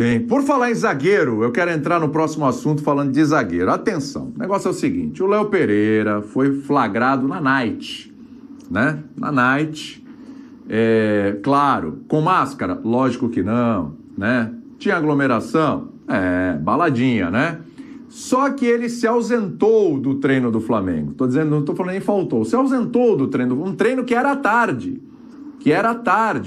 Sim. Por falar em zagueiro, eu quero entrar no próximo assunto falando de zagueiro. Atenção, o negócio é o seguinte, o Léo Pereira foi flagrado na night, né? Na night, claro, com máscara? Lógico que não, né? Tinha aglomeração? Baladinha, né? Só que ele se ausentou do treino do Flamengo. Não tô falando nem faltou, se ausentou do treino, um treino que era à tarde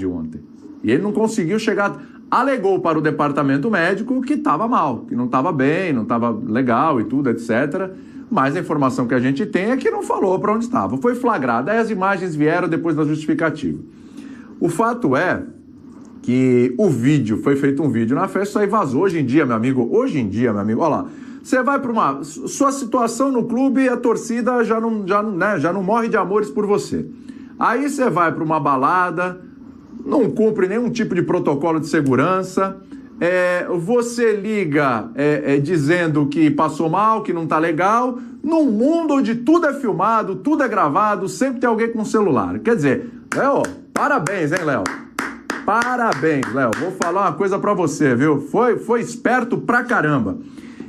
ontem. E ele não conseguiu chegar, alegou para o departamento médico que estava mal, que não estava bem, não estava legal e tudo, etc. Mas a informação que a gente tem é que não falou para onde estava. Foi flagrado, aí as imagens vieram depois da justificativa. O fato é que foi feito um vídeo na festa, aí vazou hoje em dia, meu amigo, olha lá. Você vai para sua situação no clube, a torcida já não morre de amores por você. Aí você vai para uma balada, não cumpre nenhum tipo de protocolo de segurança, você liga dizendo que passou mal, que não tá legal, num mundo onde tudo é filmado, tudo é gravado, sempre tem alguém com celular. Quer dizer, Léo, parabéns, hein, Léo? Parabéns, Léo. Vou falar uma coisa pra você, viu? Foi esperto pra caramba.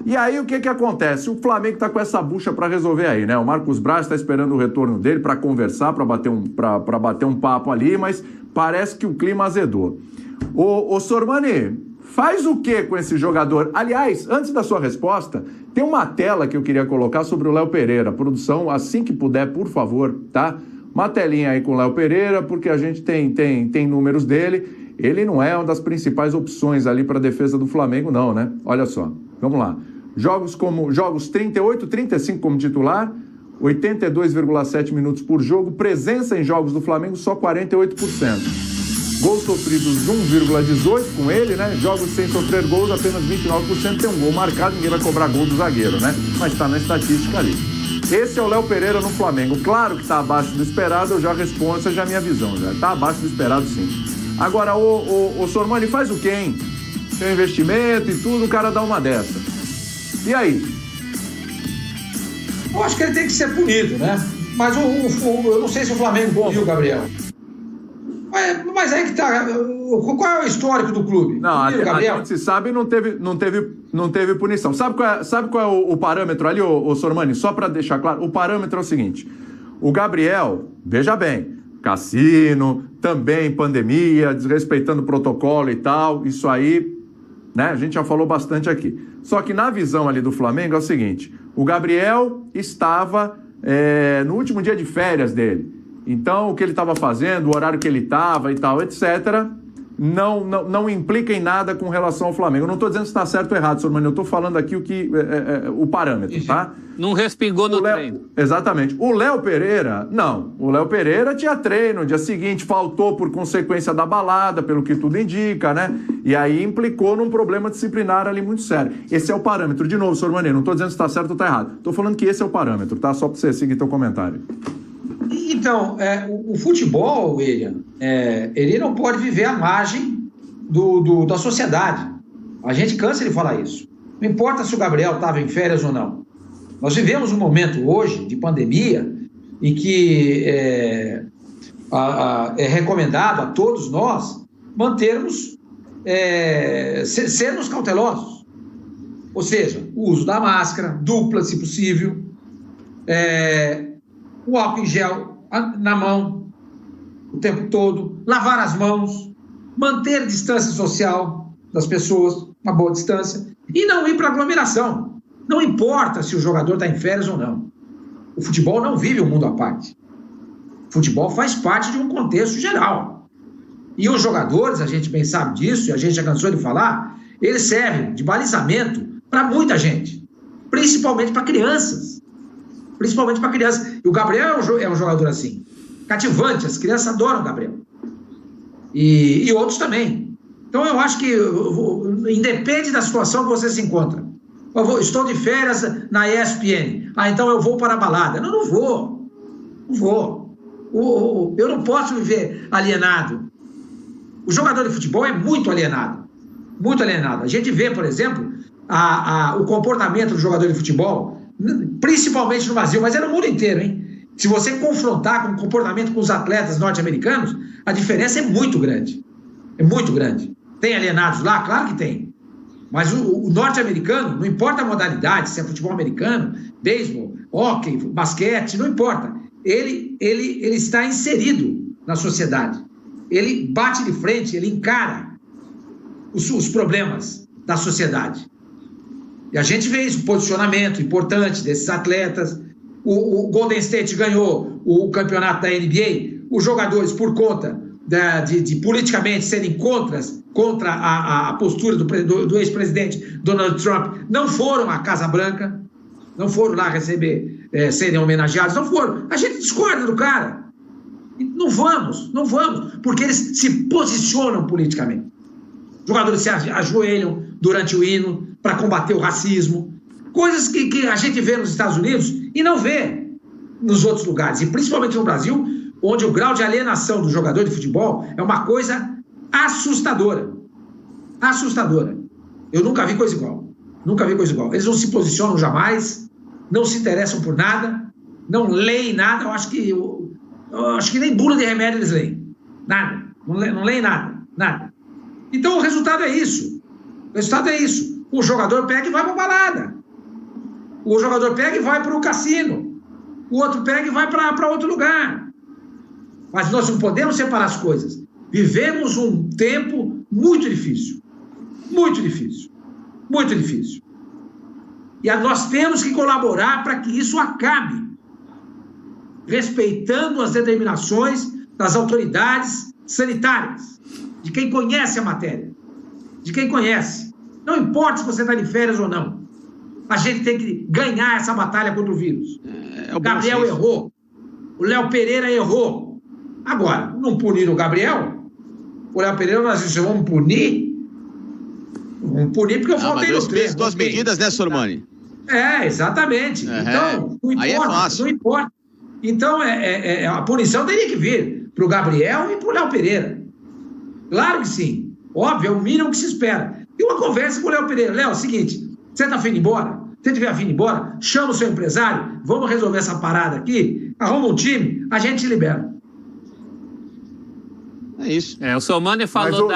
E aí, o que acontece? O Flamengo tá com essa bucha pra resolver aí, né? O Marcos Braz tá esperando o retorno dele pra conversar, pra bater um papo ali, mas parece que o clima azedou. Ô Sormani, faz o que com esse jogador? Aliás, antes da sua resposta, tem uma tela que eu queria colocar sobre o Léo Pereira. Produção, assim que puder, por favor, tá? Uma telinha aí com o Léo Pereira, porque a gente tem números dele. Ele não é uma das principais opções ali para a defesa do Flamengo, não, né? Olha só, vamos lá. Jogos 38, 35 como titular, 82,7 minutos por jogo, presença em jogos do Flamengo só 48%. Gols sofridos 1,18 com ele, né? Jogos sem sofrer gols apenas 29%, tem um gol marcado, ninguém vai cobrar gol do zagueiro, né? Mas está na estatística ali. Esse é o Léo Pereira no Flamengo. Claro que está abaixo do esperado, eu já respondo, essa já é a minha visão, já está abaixo do esperado sim. Agora, o Sormani faz o quê, hein? Tem investimento e tudo, o cara dá uma dessa. E aí? Eu acho que ele tem que ser punido, né? Mas eu não sei se o Flamengo puniu, Gabriel. Mas aí que tá. Qual é o histórico do clube? Não, a gente se sabe, não teve punição. Sabe qual é o parâmetro ali, o Sormani? Só para deixar claro, o parâmetro é o seguinte. O Gabriel, veja bem, cassino, também pandemia, desrespeitando o protocolo e tal, isso aí, né? A gente já falou bastante aqui. Só que na visão ali do Flamengo é o seguinte, o Gabriel estava no último dia de férias dele. Então, o que ele estava fazendo, o horário que ele estava e tal, etc., não implica em nada com relação ao Flamengo. Eu não estou dizendo se está certo ou errado, Sormani, eu estou falando aqui o parâmetro, tá? Não respingou no treino. Exatamente. O Léo Pereira, não. O Léo Pereira tinha treino no dia seguinte, faltou por consequência da balada, pelo que tudo indica, né? E aí implicou num problema disciplinar ali muito sério. Esse é o parâmetro. De novo, Sormani, não estou dizendo se está certo ou está errado. Estou falando que esse é o parâmetro, tá? Só para você seguir teu comentário. Então, o futebol, William, ele não pode viver à margem da sociedade. A gente cansa de falar isso. Não importa se o Gabriel estava em férias ou não. Nós vivemos um momento hoje de pandemia em que é recomendado a todos nós mantermos, sermos cautelosos. Ou seja, o uso da máscara, dupla, se possível, o álcool em gel na mão o tempo todo, lavar as mãos, manter a distância social das pessoas, uma boa distância, e não ir para aglomeração. Não importa se o jogador está em férias ou não. O futebol não vive um mundo à parte. O futebol faz parte de um contexto geral. E os jogadores, a gente bem sabe disso, e a gente já cansou de falar, eles servem de balizamento para muita gente, principalmente para crianças. Principalmente para crianças. E o Gabriel é um jogador assim, cativante, as crianças adoram o Gabriel. E outros também. Então eu acho que independe da situação que você se encontra. Estou de férias na ESPN. Então eu vou para a balada. Não vou. Não vou. Eu não posso viver alienado. O jogador de futebol é muito alienado. Muito alienado. A gente vê, por exemplo, o comportamento do jogador de futebol, principalmente no Brasil, mas é no mundo inteiro, hein? Se você confrontar com o comportamento com os atletas norte-americanos, a diferença é muito grande. É muito grande. Tem alienados lá? Claro que tem. Mas o norte-americano, não importa a modalidade, se é futebol americano, beisebol, hóquei, basquete, não importa. Ele está inserido na sociedade. Ele bate de frente, ele encara os problemas da sociedade. E a gente vê isso, posicionamento importante desses atletas. O Golden State ganhou o campeonato da NBA, os jogadores, por conta de politicamente serem contra a postura do ex-presidente Donald Trump, não foram à Casa Branca, não foram lá receber, serem homenageados, não foram. A gente discorda do cara. Não vamos, porque eles se posicionam politicamente. Os jogadores se ajoelham durante o hino para combater o racismo. Coisas que a gente vê nos Estados Unidos e não vê nos outros lugares, e principalmente no Brasil, onde o grau de alienação do jogador de futebol é uma coisa assustadora. Assustadora. Eu nunca vi coisa igual. Eles não se posicionam jamais, não se interessam por nada, não leem nada. Eu acho que nem bula de remédio eles leem. Nada. Não leem nada. Então o resultado é isso. O jogador pega e vai para a balada. O jogador pega e vai para o cassino. O outro pega e vai para outro lugar. Mas nós não podemos separar as coisas. Vivemos um tempo muito difícil. Muito difícil. E nós temos que colaborar para que isso acabe, respeitando as determinações das autoridades sanitárias, de quem conhece a matéria, de quem conhece. Não importa se você está de férias ou não. A gente tem que ganhar essa batalha contra o vírus. O Gabriel errou. O Léo Pereira errou. Agora, não punir o Gabriel? O Léo Pereira, nós vamos punir? Vamos punir porque eu faltei no treino. Duas medidas, né, Sormani? Exatamente. Então, não importa. Então, a punição teria que vir para o Gabriel e para o Léo Pereira. Claro que sim. Óbvio, é o mínimo que se espera. E uma conversa com o Léo Pereira. Léo, é o seguinte, você está afim de ir embora? Se tiver afim de ir embora, chama o seu empresário, vamos resolver essa parada aqui, arruma um time, a gente libera. É isso. O Sormani falou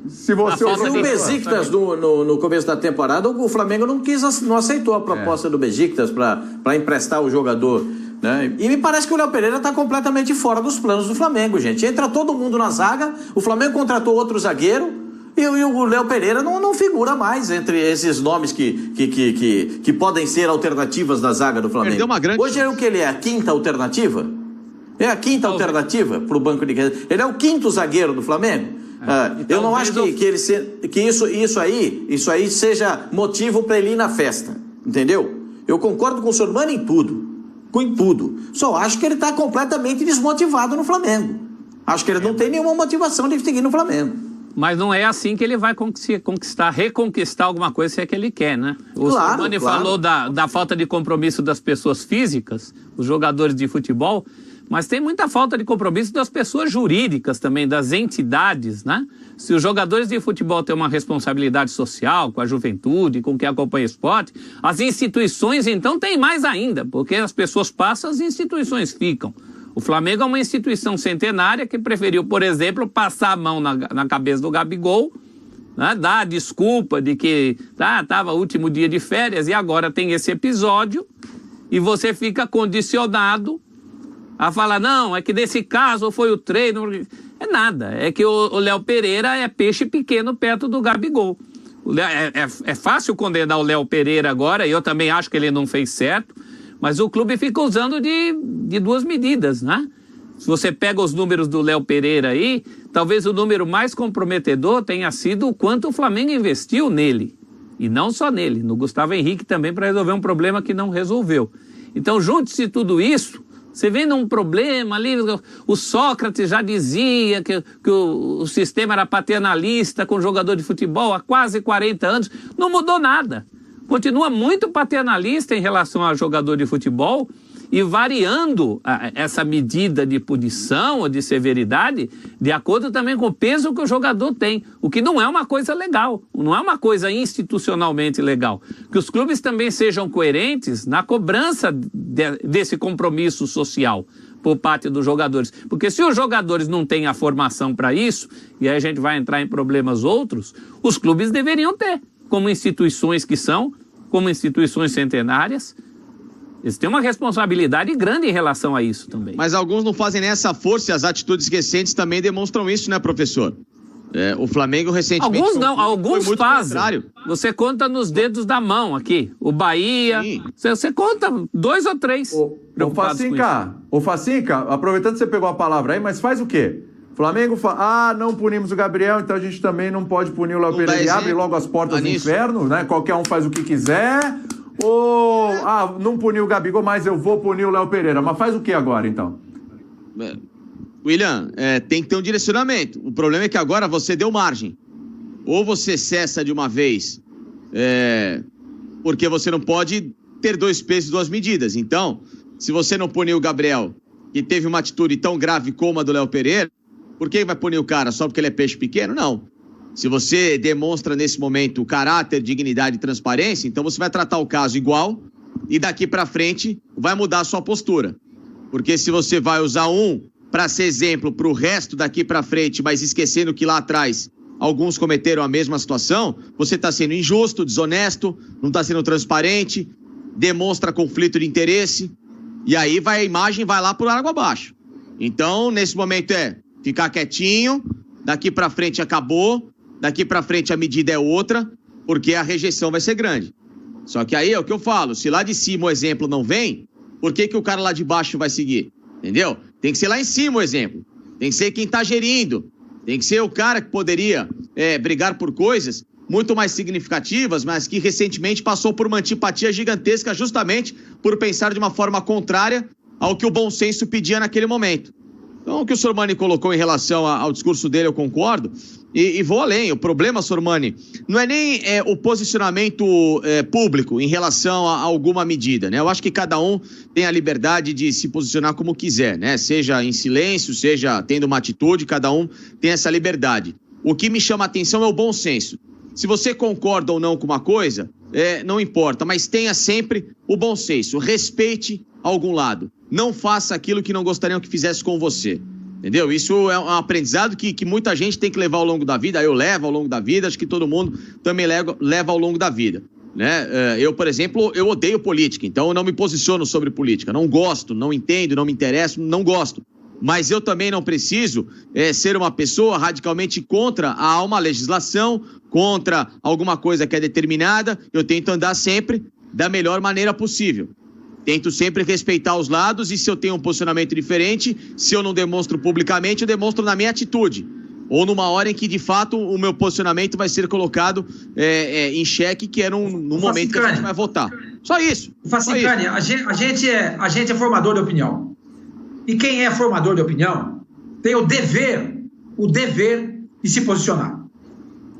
Se o Besiktas no começo da temporada, o Flamengo não aceitou a proposta do Besiktas para emprestar o jogador, né? E me parece que o Léo Pereira está completamente fora dos planos do Flamengo, gente. Entra todo mundo na zaga, o Flamengo contratou outro zagueiro e o Léo Pereira não figura mais entre esses nomes que podem ser alternativas da zaga do Flamengo. Hoje é o que ele é? A quinta alternativa? É a quinta alternativa para o banco de reserva. Ele é o quinto zagueiro do Flamengo? Eu não acho que isso aí seja motivo para ele ir na festa, entendeu? Eu concordo com o Sormani em tudo. Só acho que ele está completamente desmotivado no Flamengo. Acho que ele não tem nenhuma motivação de seguir no Flamengo. Mas não é assim que ele vai reconquistar alguma coisa, se é que ele quer, né? O Sormani falou da falta de compromisso das pessoas físicas, os jogadores de futebol, mas tem muita falta de compromisso das pessoas jurídicas também, das entidades, né? Se os jogadores de futebol têm uma responsabilidade social com a juventude, com quem acompanha o esporte, as instituições, então, têm mais ainda, porque as pessoas passam, as instituições ficam. O Flamengo é uma instituição centenária que preferiu, por exemplo, passar a mão na cabeça do Gabigol, né? Dar a desculpa de que estava último dia de férias e agora tem esse episódio e você fica condicionado a falar, não, é que nesse caso foi o treino. É nada, é que o Léo Pereira é peixe pequeno perto do Gabigol. É fácil condenar o Léo Pereira agora, e eu também acho que ele não fez certo, mas o clube fica usando de duas medidas, né? Se você pega os números do Léo Pereira aí, talvez o número mais comprometedor tenha sido o quanto o Flamengo investiu nele. E não só nele, no Gustavo Henrique também, para resolver um problema que não resolveu. Então, junte-se tudo isso, você vendo um problema ali, o Sócrates já dizia que o sistema era paternalista com jogador de futebol há quase 40 anos, não mudou nada. Continua muito paternalista em relação a jogador de futebol e variando essa medida de punição ou de severidade de acordo também com o peso que o jogador tem, o que não é uma coisa legal, não é uma coisa institucionalmente legal. Que os clubes também sejam coerentes na cobrança desse compromisso social por parte dos jogadores. Porque se os jogadores não têm a formação para isso, e aí a gente vai entrar em problemas outros, os clubes deveriam ter. como instituições que são, como instituições centenárias. Eles têm uma responsabilidade grande em relação a isso também. Mas alguns não fazem nem essa força e as atitudes recentes também demonstram isso, né, professor? O Flamengo recentemente... Alguns não, alguns fazem. Contrário. Você conta nos dedos da mão aqui. O Bahia, você conta 2 ou 3. Ô Facinca, aproveitando que você pegou a palavra aí, mas faz o quê? Flamengo fala, não punimos o Gabriel, então a gente também não pode punir o Léo Pereira. Ele abre logo as portas do inferno, né? Qualquer um faz o que quiser. Ou, não puniu o Gabigol, mas eu vou punir o Léo Pereira. Mas faz o que agora, então? William, tem que ter um direcionamento. O problema é que agora você deu margem. Ou você cessa de uma vez, porque você não pode ter 2 pesos e 2 medidas. Então, se você não punir o Gabriel, que teve uma atitude tão grave como a do Léo Pereira, por que vai punir o cara? Só porque ele é peixe pequeno? Não. Se você demonstra nesse momento caráter, dignidade e transparência, então você vai tratar o caso igual e daqui para frente vai mudar a sua postura. Porque se você vai usar para ser exemplo para o resto daqui para frente, mas esquecendo que lá atrás alguns cometeram a mesma situação, você está sendo injusto, desonesto, não está sendo transparente, demonstra conflito de interesse, e aí a imagem vai lá por água abaixo. Então, nesse momento ficar quietinho, daqui para frente acabou, daqui para frente a medida é outra, porque a rejeição vai ser grande. Só que aí é o que eu falo, se lá de cima o exemplo não vem, por que o cara lá de baixo vai seguir? Entendeu? Tem que ser lá em cima o exemplo. Tem que ser quem está gerindo. Tem que ser o cara que poderia brigar por coisas muito mais significativas, mas que recentemente passou por uma antipatia gigantesca justamente por pensar de uma forma contrária ao que o bom senso pedia naquele momento. Então, o que o Sormani colocou em relação ao discurso dele, eu concordo. E vou além. O problema, Sormani, não é nem o posicionamento público em relação a alguma medida, né? Eu acho que cada um tem a liberdade de se posicionar como quiser, né? Seja em silêncio, seja tendo uma atitude, cada um tem essa liberdade. O que me chama a atenção é o bom senso. Se você concorda ou não com uma coisa, não importa, mas tenha sempre o bom senso. Respeite algum lado. Não faça aquilo que não gostariam que fizesse com você. Entendeu? Isso é um aprendizado que muita gente tem que levar ao longo da vida. Eu levo ao longo da vida, acho que todo mundo também leva ao longo da vida. Né? Eu, por exemplo, eu odeio política, então eu não me posiciono sobre política. Não gosto, não entendo, não me interesso, não gosto. Mas eu também não preciso ser uma pessoa radicalmente contra uma legislação, contra alguma coisa que é determinada. Eu tento andar sempre da melhor maneira possível. Tento sempre respeitar os lados e se eu tenho um posicionamento diferente, se eu não demonstro publicamente, eu demonstro na minha atitude. Ou numa hora em que, de fato, o meu posicionamento vai ser colocado em xeque, que é num momento que a gente vai votar. Só isso. Facincani, a gente é formador de opinião. E quem é formador de opinião tem o dever de se posicionar.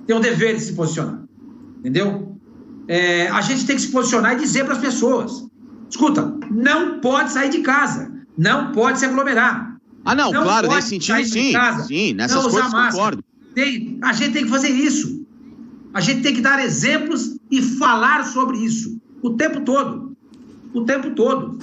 Tem o dever de se posicionar. Entendeu? A gente tem que se posicionar e dizer para as pessoas: escuta, não pode sair de casa, não pode se aglomerar. Não, claro, nesse sentido sim. Sim, nessas coisas concordo. A gente tem que fazer isso. A gente tem que dar exemplos e falar sobre isso o tempo todo. O tempo todo.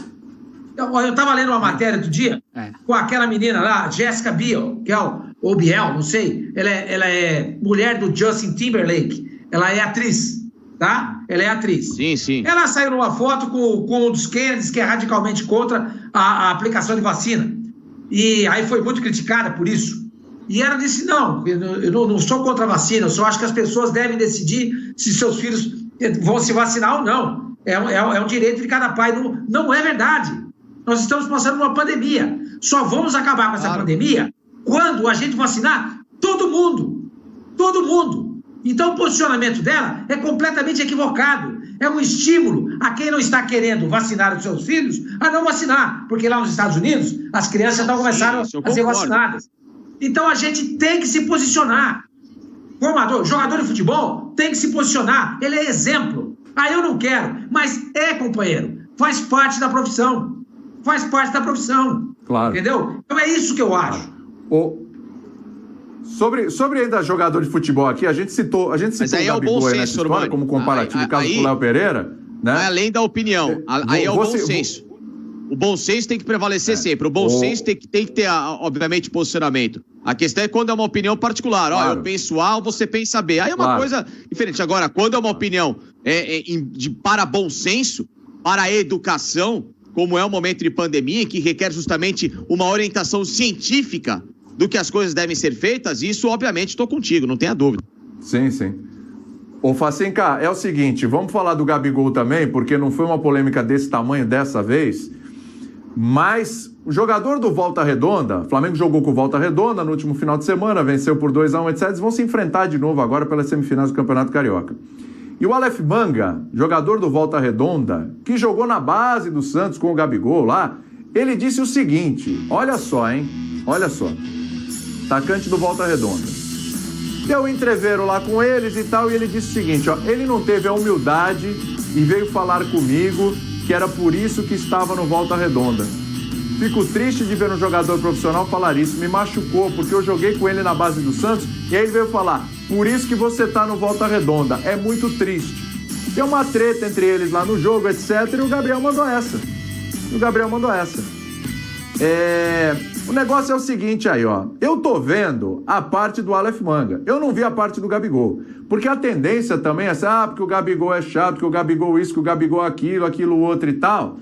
Eu estava lendo uma matéria do dia com aquela menina lá, Jessica Biel, que é ou Biel, não sei. Ela é mulher do Justin Timberlake. Ela é atriz. Tá? Ela é atriz. Sim, sim. Ela saiu numa foto com um dos Kennedys, que é radicalmente contra a aplicação de vacina. E aí foi muito criticada por isso. E ela disse: não, eu não sou contra a vacina, eu só acho que as pessoas devem decidir se seus filhos vão se vacinar ou não. É um direito de cada pai. Não é verdade. Nós estamos passando uma pandemia. Só vamos acabar com essa pandemia quando a gente vacinar todo mundo. Todo mundo. Então o posicionamento dela é completamente equivocado. É um estímulo a quem não está querendo vacinar os seus filhos a não vacinar. Porque lá nos Estados Unidos as crianças já estão começando a ser vacinadas. Então a gente tem que se posicionar. Formador, jogador de futebol tem que se posicionar. Ele é exemplo. Eu não quero, mas companheiro. Faz parte da profissão. Faz parte da profissão. Claro. Entendeu? Então é isso que eu acho. Sobre ainda jogador de futebol aqui, a gente citou mas aí o Gabigol nessa história como comparativo, no caso com o Léo Pereira. Né? Além da opinião, aí é o bom senso. O bom senso tem que prevalecer sempre. O bom senso tem que ter, obviamente, posicionamento. A questão é quando é uma opinião particular. Claro. Eu penso A ou você pensa B. Aí é uma coisa diferente. Agora, quando é uma opinião para bom senso, para educação, como é um momento de pandemia, que requer justamente uma orientação científica do que as coisas devem ser feitas, isso, obviamente, estou contigo, não tenha dúvida. Sim, sim. Ô, Facinca, é o seguinte, vamos falar do Gabigol também, porque não foi uma polêmica desse tamanho dessa vez, mas o jogador do Volta Redonda, o Flamengo jogou com o Volta Redonda no último final de semana, venceu por 2-1, etc. Eles vão se enfrentar de novo agora pelas semifinais do Campeonato Carioca. E o Aleph Manga, jogador do Volta Redonda, que jogou na base do Santos com o Gabigol lá, ele disse o seguinte, olha só, hein, olha só, atacante do Volta Redonda. Deu um entreveiro lá com eles e tal, e ele disse o seguinte, ó, ele não teve a humildade e veio falar comigo que era por isso que estava no Volta Redonda. Fico triste de ver um jogador profissional falar isso, me machucou, porque eu joguei com ele na base do Santos, e aí ele veio falar, por isso que você tá no Volta Redonda, é muito triste. Deu uma treta entre eles lá no jogo, etc, e o Gabriel mandou essa. O negócio é o seguinte aí, ó. Eu tô vendo a parte do Aleph Manga. Eu não vi a parte do Gabigol. Porque a tendência também é assim, porque o Gabigol é chato, que o Gabigol isso, que o Gabigol aquilo outro e tal.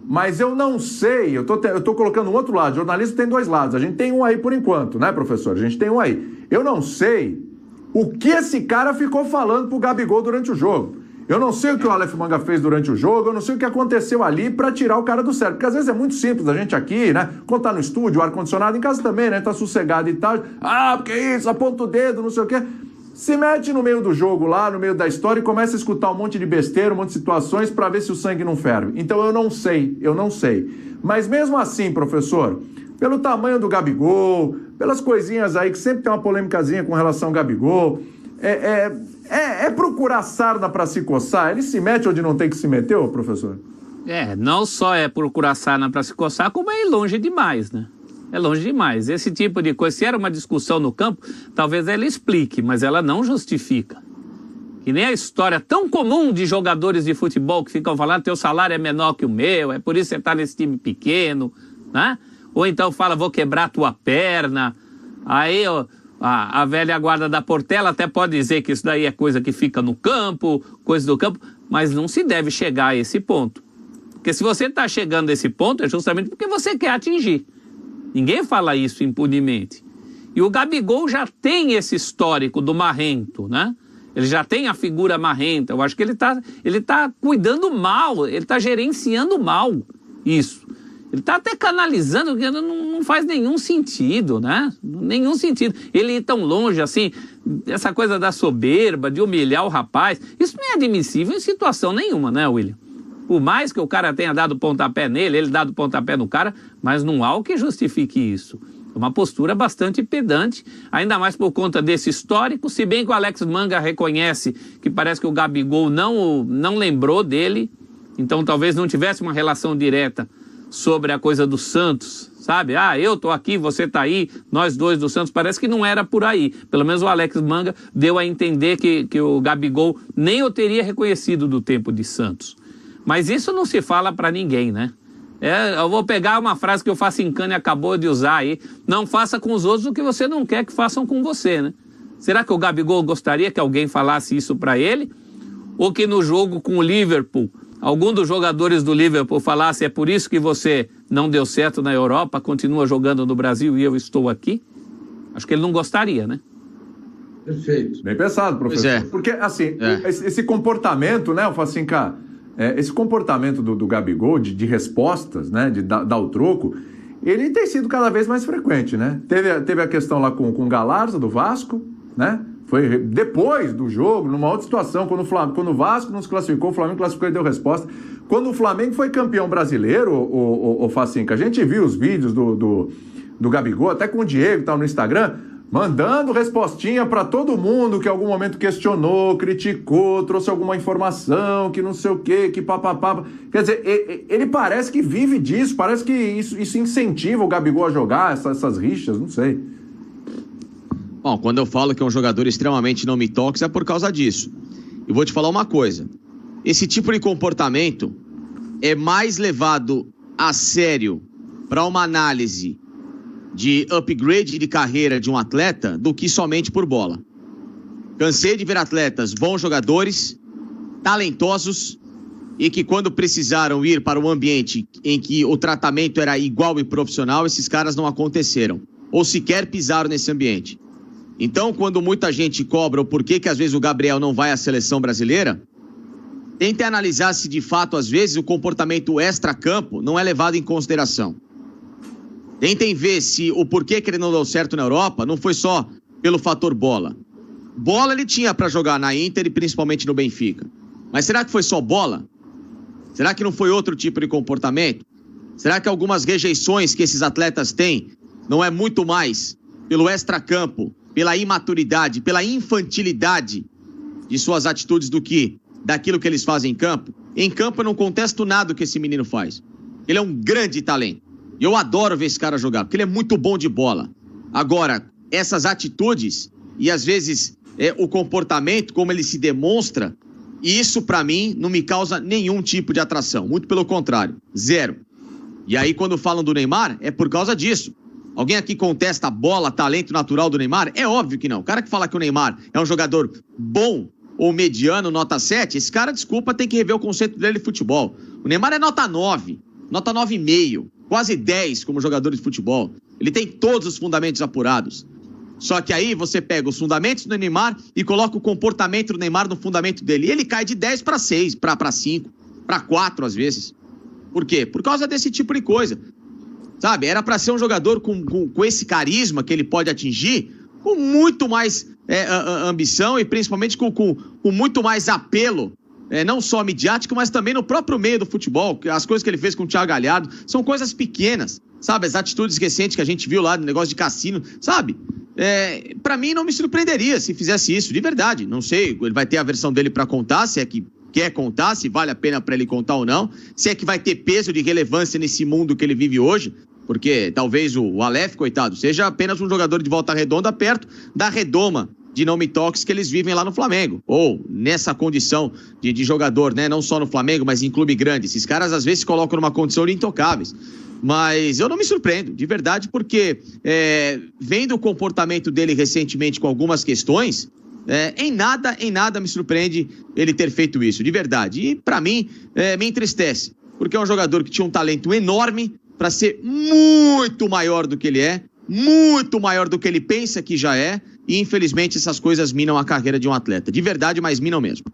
Mas eu não sei, eu tô colocando um outro lado. O jornalismo tem dois lados. A gente tem um aí por enquanto, né, professor? A gente tem um aí. Eu não sei o que esse cara ficou falando pro Gabigol durante o jogo. Eu não sei o que o Aleph Manga fez durante o jogo, eu não sei o que aconteceu ali pra tirar o cara do sério. Porque às vezes é muito simples a gente aqui, né? Quando tá no estúdio, o ar-condicionado, em casa também, né? Tá sossegado e tal. Porque isso, aponta o dedo, não sei o quê. Se mete no meio do jogo lá, no meio da história e começa a escutar um monte de besteira, um monte de situações pra ver se o sangue não ferve. Então eu não sei. Mas mesmo assim, professor, pelo tamanho do Gabigol, pelas coisinhas aí que sempre tem uma polêmicazinha com relação ao Gabigol, é procurar sarna para se coçar? Ele se mete onde não tem que se meter, ô professor? Não só é procurar sarna para se coçar, como é ir longe demais, né? É longe demais. Esse tipo de coisa, se era uma discussão no campo, talvez ela explique, mas ela não justifica. Que nem a história tão comum de jogadores de futebol que ficam falando teu salário é menor que o meu, é por isso que você tá nesse time pequeno, né? Ou então fala, vou quebrar tua perna. Aí, ó, a velha guarda da Portela até pode dizer que isso daí é coisa que fica no campo, coisa do campo, mas não se deve chegar a esse ponto. Porque se você está chegando a esse ponto, é justamente porque você quer atingir. Ninguém fala isso impunemente. E o Gabigol já tem esse histórico do marrento, né? Ele já tem a figura marrenta. Eu acho que ele tá cuidando mal, ele está gerenciando mal isso. Ele está até canalizando, que não faz nenhum sentido, né? Nenhum sentido. Ele ir tão longe assim, essa coisa da soberba, de humilhar o rapaz, isso não é admissível em situação nenhuma, né, William? Por mais que o cara tenha dado pontapé nele, ele dado pontapé no cara, mas não há o que justifique isso. É uma postura bastante pedante, ainda mais por conta desse histórico, se bem que o Alex Manga reconhece que parece que o Gabigol não lembrou dele, então talvez não tivesse uma relação direta sobre a coisa do Santos, sabe? Eu tô aqui, você tá aí, nós dois do Santos, parece que não era por aí. Pelo menos o Alex Manga deu a entender que o Gabigol nem o teria reconhecido do tempo de Santos. Mas isso não se fala pra ninguém, né? Eu vou pegar uma frase que o Facincani acabou de usar aí, não faça com os outros o que você não quer que façam com você, né? Será que o Gabigol gostaria que alguém falasse isso pra ele? Ou que no jogo com o Liverpool, algum dos jogadores do Liverpool falasse, é por isso que você não deu certo na Europa, continua jogando no Brasil e eu estou aqui? Acho que ele não gostaria, né? Perfeito. Bem pensado, professor. Pois é. Porque, assim, esse comportamento, né, Facinca, esse comportamento do Gabigol, de respostas, né, de dar o troco, ele tem sido cada vez mais frequente, né? Teve a questão lá com o Galarza, do Vasco, né? Foi depois do jogo, numa outra situação, quando o Vasco não se classificou, o Flamengo classificou e deu resposta. Quando o Flamengo foi campeão brasileiro, o Facinca, a gente viu os vídeos do Gabigol, até com o Diego, tal, no Instagram, mandando respostinha para todo mundo que em algum momento questionou, criticou, trouxe alguma informação, que não sei o quê, que papapá. Quer dizer, ele parece que vive disso, parece que isso incentiva o Gabigol a jogar, essas rixas, não sei. Bom, quando eu falo que é um jogador extremamente não me toques, é por causa disso. E vou te falar uma coisa. Esse tipo de comportamento é mais levado a sério para uma análise de upgrade de carreira de um atleta do que somente por bola. Cansei de ver atletas, bons jogadores, talentosos, e que quando precisaram ir para um ambiente em que o tratamento era igual e profissional, esses caras não aconteceram, ou sequer pisaram nesse ambiente. Então, quando muita gente cobra o porquê que às vezes o Gabriel não vai à seleção brasileira, tente analisar se de fato, às vezes, o comportamento extra-campo não é levado em consideração. Tentem ver se o porquê que ele não deu certo na Europa não foi só pelo fator bola. Bola ele tinha para jogar na Inter e principalmente no Benfica. Mas será que foi só bola? Será que não foi outro tipo de comportamento? Será que algumas rejeições que esses atletas têm não é muito mais pelo extracampo, pela imaturidade, pela infantilidade de suas atitudes do que daquilo que eles fazem em campo? Em campo eu não contesto nada do que esse menino faz. Ele é um grande talento. E eu adoro ver esse cara jogar, porque ele é muito bom de bola. Agora, essas atitudes e às vezes o comportamento, como ele se demonstra, isso pra mim não me causa nenhum tipo de atração. Muito pelo contrário, zero. E aí quando falam do Neymar, é por causa disso. Alguém aqui contesta a bola, talento natural do Neymar? É óbvio que não. O cara que fala que o Neymar é um jogador bom ou mediano, nota 7, esse cara, desculpa, tem que rever o conceito dele de futebol. O Neymar é nota 9, nota 9,5, quase 10 como jogador de futebol. Ele tem todos os fundamentos apurados. Só que aí você pega os fundamentos do Neymar e coloca o comportamento do Neymar no fundamento dele. E ele cai de 10 para 6, para 5, para 4 às vezes. Por quê? Por causa desse tipo de coisa. Sabe, era para ser um jogador com esse carisma que ele pode atingir, com muito mais ambição e principalmente com muito mais apelo, não só midiático, mas também no próprio meio do futebol. As coisas que ele fez com o Thiago Galhardo são coisas pequenas, sabe? As atitudes recentes que a gente viu lá no negócio de cassino, sabe? Para mim não me surpreenderia se fizesse isso, de verdade. Não sei, ele vai ter a versão dele para contar, se é que quer contar, se vale a pena para ele contar ou não, se é que vai ter peso de relevância nesse mundo que ele vive hoje, porque talvez o Aleph, coitado, seja apenas um jogador de volta redonda perto da redoma de não me toques que eles vivem lá no Flamengo, ou nessa condição de jogador, né? Não só no Flamengo, mas em clube grande. Esses caras às vezes se colocam numa condição de intocáveis. Mas eu não me surpreendo, de verdade, porque vendo o comportamento dele recentemente com algumas questões, em nada me surpreende ele ter feito isso, de verdade. E para mim, me entristece, porque é um jogador que tinha um talento enorme para ser muito maior do que ele é, muito maior do que ele pensa que já é, e infelizmente essas coisas minam a carreira de um atleta. De verdade, mas minam mesmo.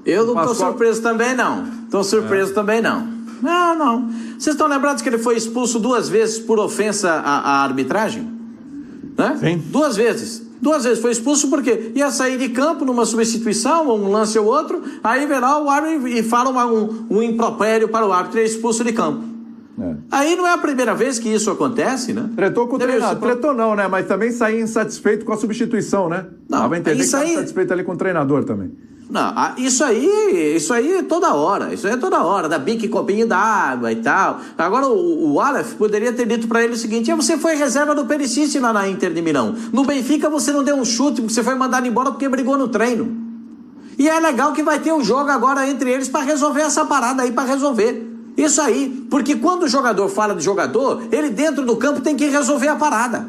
Eu não tô surpreso também, não. Tô surpreso também, não. Não. Vocês estão lembrados que ele foi expulso 2 vezes por ofensa à arbitragem? Né? Sim. 2 vezes. 2 vezes foi expulso porque ia sair de campo numa substituição, um lance ou outro, aí vem lá o árbitro e fala um impropério para o árbitro e é expulso de campo. Aí não é a primeira vez que isso acontece, né? Tretou com o treinador. Tretou não, né? Mas também saía insatisfeito com a substituição, né? Não, dava a entender isso que aí... insatisfeito ali com o treinador também. Não, isso aí é toda hora. Isso aí é toda hora. Da bique copinho d'água e tal. Agora o Aleph poderia ter dito pra ele o seguinte: você foi reserva do Perisic lá na Inter de Milão. No Benfica você não deu um chute porque você foi mandado embora porque brigou no treino. E é legal que vai ter um jogo agora entre eles pra resolver essa parada aí, pra resolver. Isso aí. Porque quando o jogador fala de jogador, ele dentro do campo tem que resolver a parada.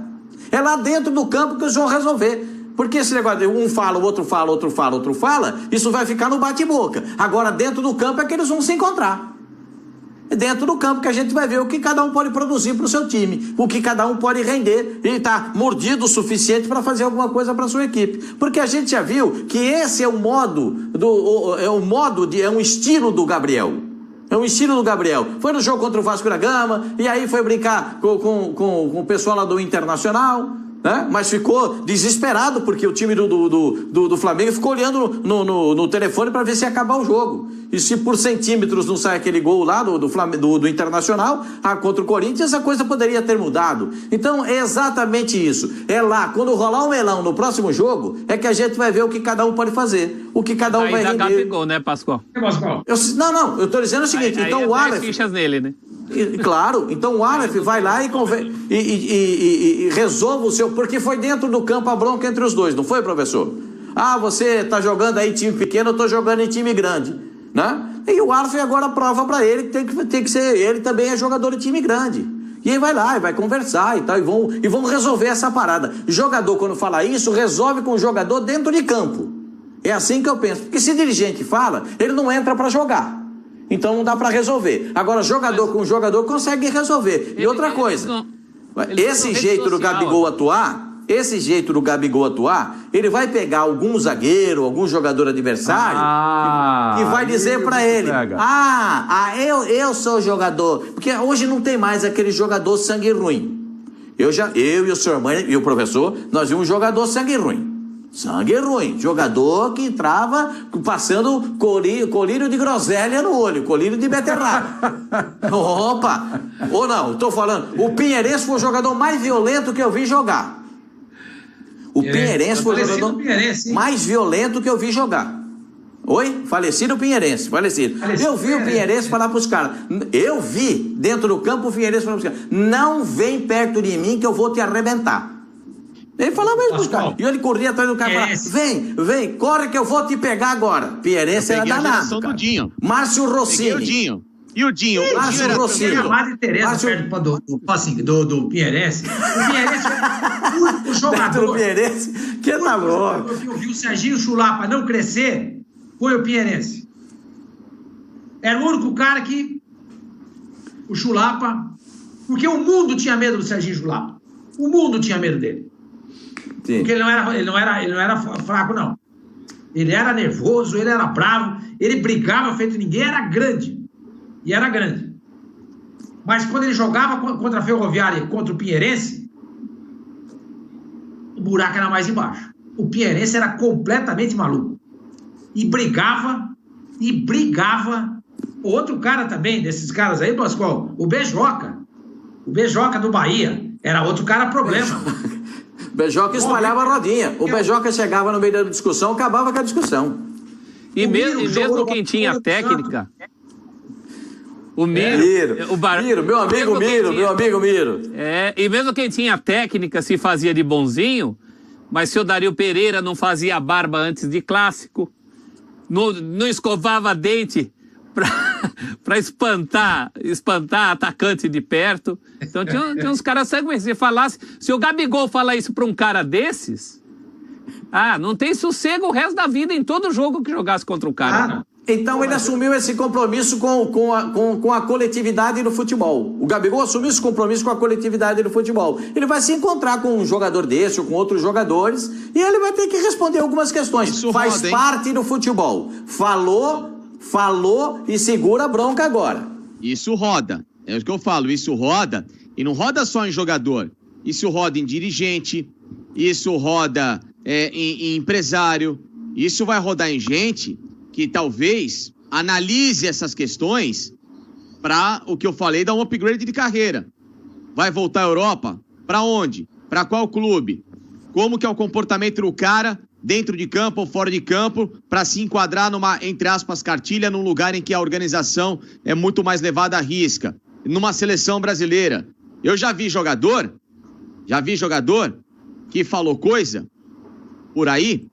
É lá dentro do campo que eles vão resolver. Porque esse negócio de um fala, o outro fala, outro fala, outro fala, isso vai ficar no bate-boca. Agora, dentro do campo é que eles vão se encontrar. É dentro do campo que a gente vai ver o que cada um pode produzir para o seu time, o que cada um pode render e tá mordido o suficiente para fazer alguma coisa para sua equipe. Porque a gente já viu que esse é o modo, é um estilo do Gabriel. É um estilo do Gabriel. Foi no jogo contra o Vasco da Gama, e aí foi brincar com o pessoal lá do Internacional, né? Mas ficou desesperado porque o time do Flamengo ficou olhando no telefone para ver se ia acabar o jogo. E se por centímetros não sai aquele gol lá do Internacional contra o Corinthians, a coisa poderia ter mudado. Então é exatamente isso. É lá, quando rolar o melão no próximo jogo, é que a gente vai ver o que cada um pode fazer, o que cada um vai render. Aí dá Gabigol, né, Pascoal? Eu tô dizendo o seguinte, então o Aleph... fichas nele, né? Claro, então o Aleph vai lá e resolve o seu... Porque foi dentro do campo a bronca entre os dois, não foi, professor? Você tá jogando aí em time pequeno, eu tô jogando em time grande, né? E o Arce agora prova para ele que tem que ser, ele também é jogador de time grande. E aí vai lá, e vai conversar e tal, e vão resolver essa parada. Jogador, quando fala isso, resolve com o jogador dentro de campo. É assim que eu penso. Porque se dirigente fala, ele não entra para jogar. Então não dá para resolver. Agora, jogador com jogador consegue resolver. E outra coisa, esse jeito do Gabigol atuar, ele vai pegar algum zagueiro, algum jogador adversário e vai dizer para ele, eu sou jogador. Porque hoje não tem mais aquele jogador sangue ruim. Eu e o senhor mãe e o professor, nós vimos um jogador sangue ruim. Sangue ruim. Jogador que entrava passando colírio de groselha no olho, colírio de beterraba. Opa! Ou não, estou falando, o Pinheirense foi o jogador mais violento que eu vi jogar. O Pinheirense foi o jogador mais violento que eu vi jogar. Oi? Falecido Pinheirense, falecido. Eu vi o Pinheirense falar para os caras. Eu vi dentro do campo o Pinheirense falar para os caras: não vem perto de mim que eu vou te arrebentar. Ele falava mesmo para os caras. E ele corria atrás do cara e falava: vem, corre que eu vou te pegar agora. Pinheirense era danado. Márcio Rossini. E o Dinho? Márcio Rossini. A Madre Teresa do Pinheirense. O Pinheirense foi o único jogador. Do Pinheirense, que tá bom. Eu vi o Serginho Chulapa não crescer, foi o Pinheirense. Era o único cara que o Chulapa, porque o mundo tinha medo do Serginho Chulapa. O mundo tinha medo dele. Sim. Porque ele não era fraco, não. Ele era nervoso, ele era bravo, ele brigava feito ninguém, era grande. E era grande. Mas quando ele jogava contra a Ferroviária e contra o Pinheirense, o buraco era mais embaixo. O Pinheirense era completamente maluco. E brigava. Outro cara também, desses caras aí, Pascoal, o Bejoca. O Bejoca do Bahia. Era outro cara problema. O Bejoca espalhava a rodinha. O Bejoca chegava no meio da discussão, acabava com a discussão. E mesmo quem tinha técnica... O Miro, meu amigo Miro. E mesmo quem tinha técnica se fazia de bonzinho, mas seu Dario Pereira não fazia barba antes de clássico, não escovava dente para espantar atacante de perto. Então tinha uns caras sanguíneos. Se o Gabigol falar isso para um cara desses, não tem sossego o resto da vida em todo jogo que jogasse contra o cara. Então ele assumiu esse compromisso com a coletividade do futebol. O Gabigol assumiu esse compromisso com a coletividade do futebol. Ele vai se encontrar com um jogador desse ou com outros jogadores e ele vai ter que responder algumas questões. Isso faz parte do futebol. Falou e segura a bronca agora. Isso roda. É o que eu falo, isso roda. E não roda só em jogador. Isso roda em dirigente, isso roda em empresário, isso vai rodar em gente que talvez analise essas questões para o que eu falei, dar um upgrade de carreira. Vai voltar à Europa? Para onde? Para qual clube? Como que é o comportamento do cara dentro de campo ou fora de campo para se enquadrar numa, entre aspas, cartilha, num lugar em que a organização é muito mais levada à risca. Numa seleção brasileira. Eu já vi jogador que falou coisa por aí.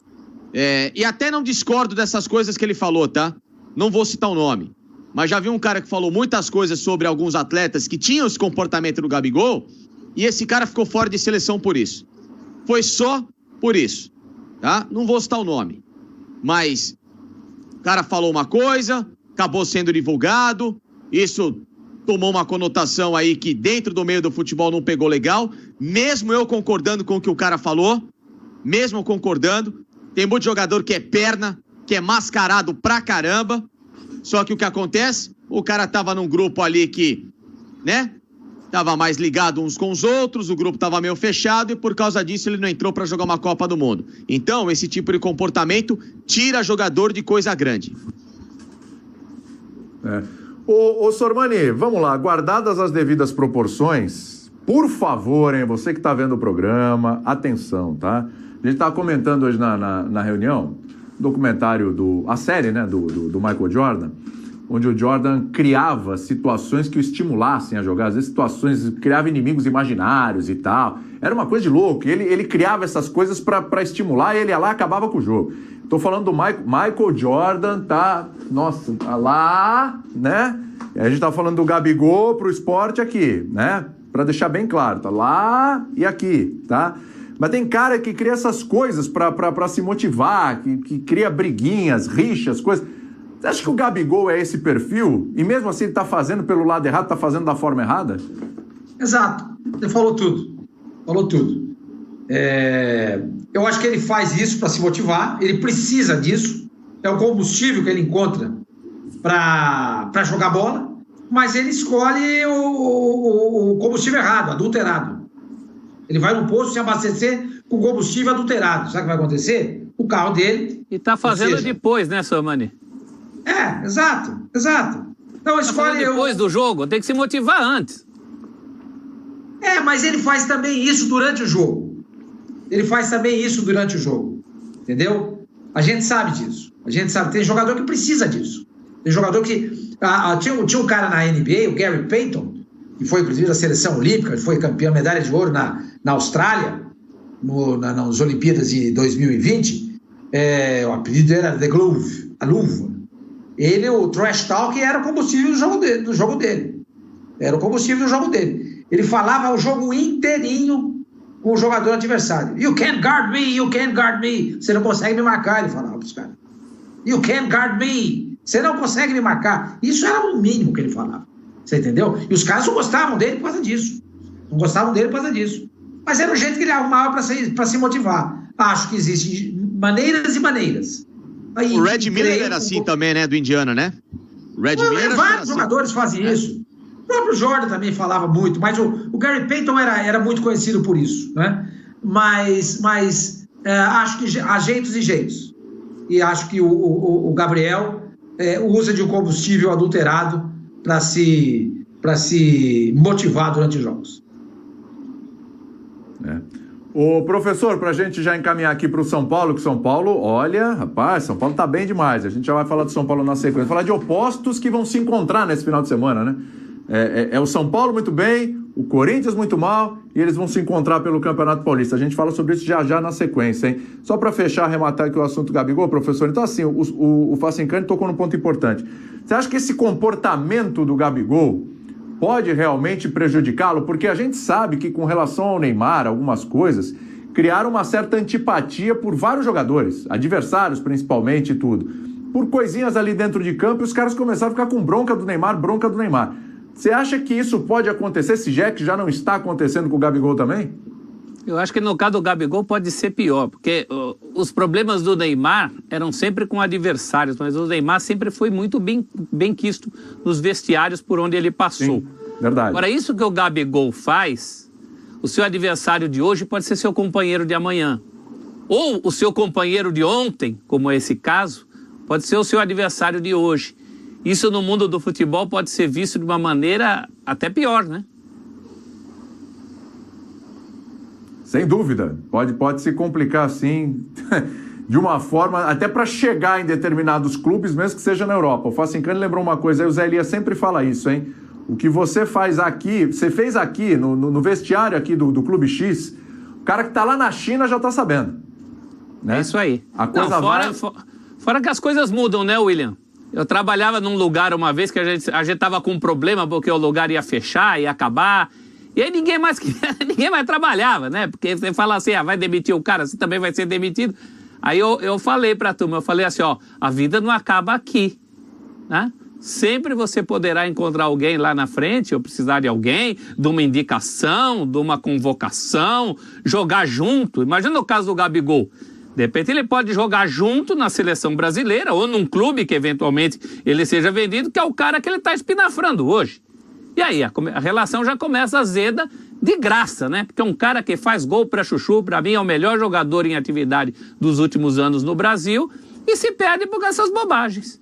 E até não discordo dessas coisas que ele falou, tá? Não vou citar o nome. Mas já vi um cara que falou muitas coisas sobre alguns atletas que tinham esse comportamento do Gabigol e esse cara ficou fora de seleção por isso. Foi só por isso, tá? Não vou citar o nome. Mas o cara falou uma coisa, acabou sendo divulgado, isso tomou uma conotação aí que dentro do meio do futebol não pegou legal, mesmo eu concordando com o que o cara falou, mesmo concordando. Tem muito jogador que é perna, que é mascarado pra caramba. Só que o que acontece? O cara tava num grupo ali que, né? Tava mais ligado uns com os outros, o grupo tava meio fechado e por causa disso ele não entrou pra jogar uma Copa do Mundo. Então, esse tipo de comportamento tira jogador de coisa grande. Ô Sormani, vamos lá. Guardadas as devidas proporções, por favor, hein? Você que tá vendo o programa, atenção, tá? A gente estava comentando hoje na reunião, a série, né, do Michael Jordan, onde o Jordan criava situações que o estimulassem a jogar, às vezes situações, criava inimigos imaginários e tal. Era uma coisa de louco, ele criava essas coisas para estimular e ele ia lá e acabava com o jogo. Tô falando do Michael Jordan, tá? Nossa, tá lá, né? E a gente tá falando do Gabigol pro esporte aqui, né? Pra deixar bem claro, tá lá e aqui, tá? Mas tem cara que cria essas coisas pra se motivar, que cria briguinhas, rixas, coisas. Você acha que o Gabigol é esse perfil? E mesmo assim ele tá fazendo pelo lado errado, tá fazendo da forma errada? Exato. Ele falou tudo. Falou tudo. Eu acho que ele faz isso para se motivar, ele precisa disso, é o combustível que ele encontra para jogar bola, mas ele escolhe o combustível errado, adulterado. Ele vai no posto se abastecer com combustível adulterado. Sabe o que vai acontecer? O carro dele... E tá fazendo depois, né, Samani? Exato. Então escolhe... depois do jogo, tem que se motivar antes. Mas ele faz também isso durante o jogo. Entendeu? A gente sabe disso. Tem jogador que precisa disso. Tem jogador que... Tinha um cara na NBA, o Gary Payton, que foi inclusive da seleção olímpica, foi campeão, medalha de ouro na Austrália, nas Olimpíadas de 2020. O apelido era The Glove, a luva. O trash talk era o combustível do jogo dele. Ele falava o jogo inteirinho com o jogador adversário. You can't guard me. Você não consegue me marcar, ele falava para os caras. You can't guard me. Você não consegue me marcar. Isso era o mínimo que ele falava. Você entendeu? E os caras não gostavam dele por causa disso. Mas era o jeito que ele arrumava para se motivar. Acho que existem maneiras e maneiras. O Red Miller era assim também, né? Do Indiana, né? Vários jogadores fazem isso. O próprio Jordan também falava muito, mas o Gary Payton era muito conhecido por isso, né? Mas acho que há jeitos e jeitos. E acho que o Gabriel usa de um combustível adulterado para se motivar durante os jogos. O professor, para a gente já encaminhar aqui para o São Paulo, que São Paulo, olha, rapaz, São Paulo tá bem demais. A gente já vai falar do São Paulo na sequência. Falar de opostos que vão se encontrar nesse final de semana, né? É o São Paulo muito bem, o Corinthians muito mal, e eles vão se encontrar pelo Campeonato Paulista. A gente fala sobre isso já na sequência, hein? Só para fechar, arrematar aqui o assunto Gabigol, professor. Então, assim, o Facincani tocou num ponto importante. Você acha que esse comportamento do Gabigol pode realmente prejudicá-lo? Porque a gente sabe que com relação ao Neymar, algumas coisas criaram uma certa antipatia por vários jogadores, adversários principalmente e tudo. Por coisinhas ali dentro de campo, os caras começaram a ficar com bronca do Neymar. Você acha que isso pode acontecer, se já não está acontecendo com o Gabigol também? Eu acho que no caso do Gabigol pode ser pior, porque os problemas do Neymar eram sempre com adversários, mas o Neymar sempre foi muito bem quisto nos vestiários por onde ele passou. Sim, verdade. Agora, isso que o Gabigol faz, o seu adversário de hoje pode ser seu companheiro de amanhã. Ou o seu companheiro de ontem, como é esse caso, pode ser o seu adversário de hoje. Isso no mundo do futebol pode ser visto de uma maneira até pior, né? Sem dúvida. Pode se complicar assim, de uma forma, até para chegar em determinados clubes, mesmo que seja na Europa. O Facincani lembrou uma coisa, aí o Zé Elias sempre fala isso, hein? O que você faz aqui, você fez aqui, no vestiário aqui do Clube X, o cara que tá lá na China já tá sabendo. Né? É isso aí. A coisa fora que as coisas mudam, né, William? Eu trabalhava num lugar uma vez que a gente tava com um problema porque o lugar ia fechar, ia acabar. E aí ninguém mais trabalhava, né? Porque você fala assim, vai demitir o cara, você também vai ser demitido. Aí eu falei pra turma, assim, a vida não acaba aqui, né? Sempre você poderá encontrar alguém lá na frente, ou precisar de alguém, de uma indicação, de uma convocação, jogar junto. Imagina o caso do Gabigol. De repente ele pode jogar junto na seleção brasileira ou num clube que eventualmente ele seja vendido, que é o cara que ele está espinafrando hoje. E aí a relação já começa azeda de graça, né? Porque é um cara que faz gol para chuchu, para mim é o melhor jogador em atividade dos últimos anos no Brasil e se perde por essas bobagens.